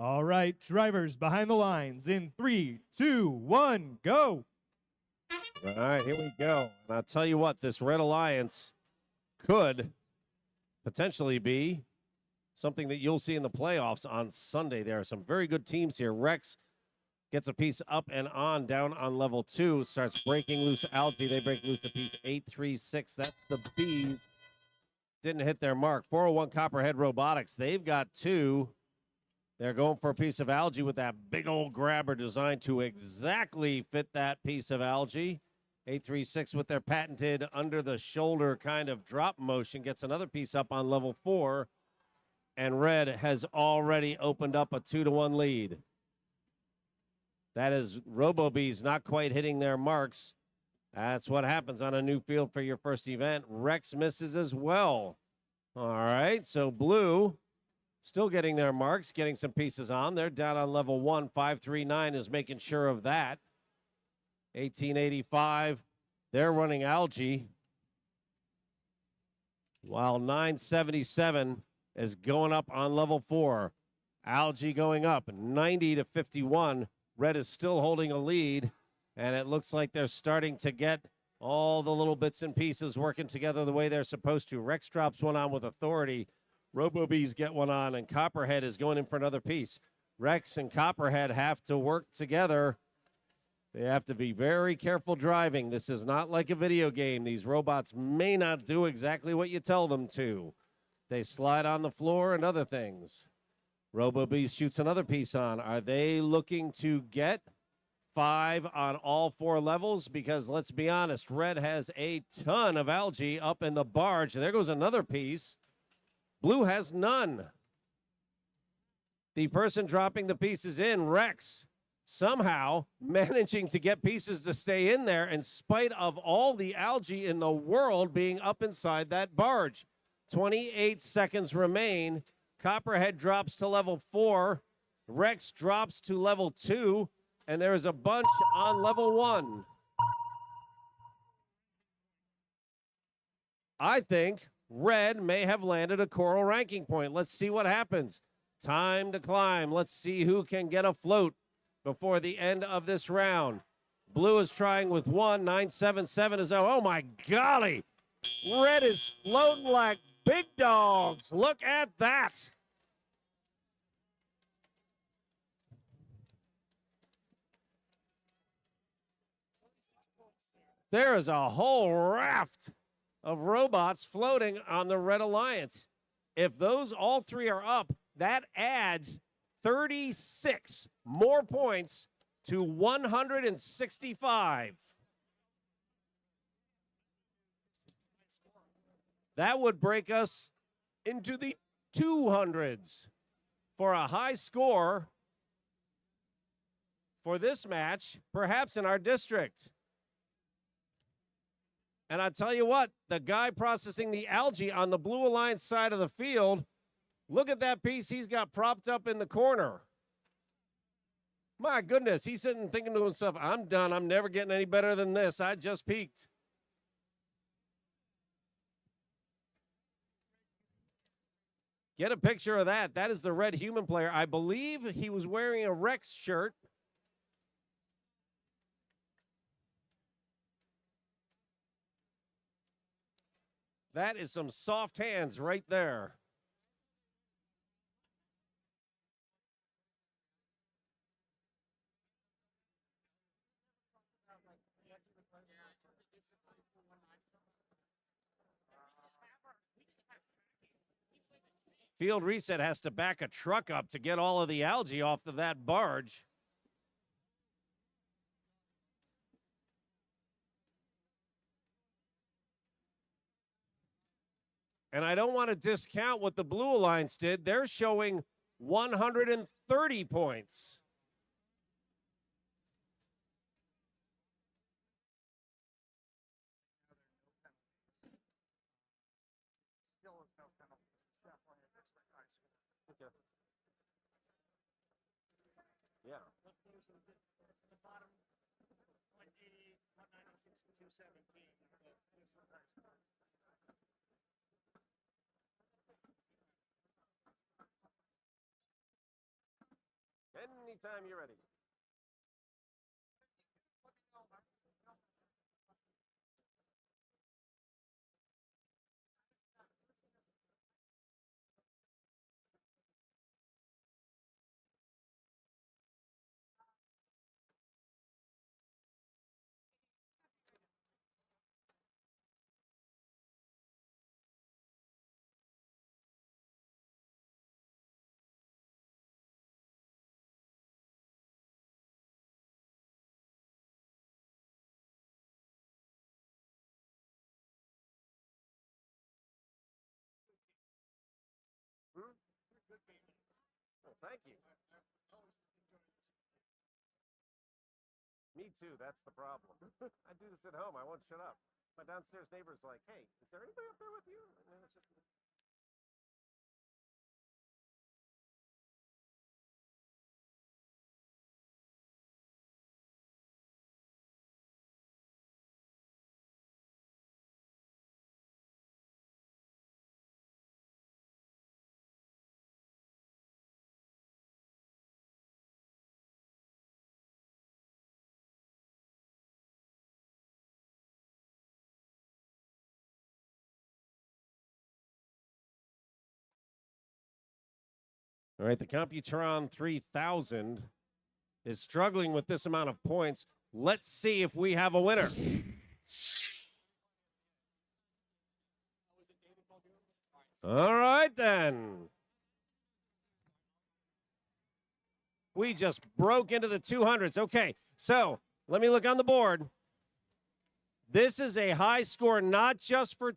All right, drivers behind the lines in 3, 2, 1, go. All right, here we go. And I'll tell you what, this Red Alliance could potentially be something that you'll see in the playoffs on Sunday. There are some very good teams here. Rex gets a piece up and on, down on level 2, starts breaking loose algae. They break loose the piece 836. That's the B's. Didn't hit their mark. 401 Copperhead Robotics, they've got 2. They're going for a piece of algae with that big old grabber designed to exactly fit that piece of algae. 836 with their patented under-the-shoulder kind of drop motion gets another piece up on level 4. And Red has already opened up a 2-1 lead. That is RoboBees not quite hitting their marks. That's what happens on a new field for your first event. Rex misses as well. All right, so Blue still getting their marks, getting some pieces on. They're down on level 1. 539 is making sure of that. 1885, they're running algae. While 977 is going up on level 4. Algae going up 90 to 51. Red is still holding a lead, and it looks like they're starting to get all the little bits and pieces working together the way they're supposed to. Rex drops one on with authority. RoboBees get one on, and Copperhead is going in for another piece. Rex and Copperhead have to work together. They have to be very careful driving. This is not like a video game. These robots may not do exactly what you tell them to. They slide on the floor and other things. RoboBees shoots another piece on. Are they looking to get 5 on all 4 levels? Because let's be honest, Red has a ton of algae up in the barge. There goes another piece. Blue has none. The person dropping the pieces in, Rex, somehow managing to get pieces to stay in there in spite of all the algae in the world being up inside that barge. 28 seconds remain. Copperhead drops to level 4. Rex drops to level 2. And there is a bunch on level 1. I think Red may have landed a coral ranking point. Let's see what happens. Time to climb. Let's see who can get afloat before the end of this round. Blue is trying with 1. 977 is out. Oh, my golly. Red is floating like big dogs. Look at that. There is a whole raft of robots floating on the Red Alliance. If those all 3 are up, that adds 36 more points to 165. That would break us into the 200s for a high score for this match, perhaps in our district. And I tell you what, the guy processing the algae on the Blue Alliance side of the field, look at that piece he's got propped up in the corner. My goodness, he's sitting thinking to himself, I'm done. I'm never getting any better than this. I just peaked. Get a picture of that. That is the Red Human player. I believe he was wearing a Rex shirt. That is some soft hands right there. Field Reset has to back a truck up to get all of the algae off of that barge. And I don't want to discount what the Blue Alliance did. They're showing 130 points. Yeah. The bottom 180, 196, 217. Anytime you're ready. Oh, thank you. Me too. That's the problem. I do this at home. I won't shut up. My downstairs neighbor's like, "Hey, is there anybody up there with you?" And then it's just. All right, the Computron 3000 is struggling with this amount of points. Let's see if we have a winner. All right, then. We just broke into the 200s. Okay, so let me look on the board. This is a high score, not just for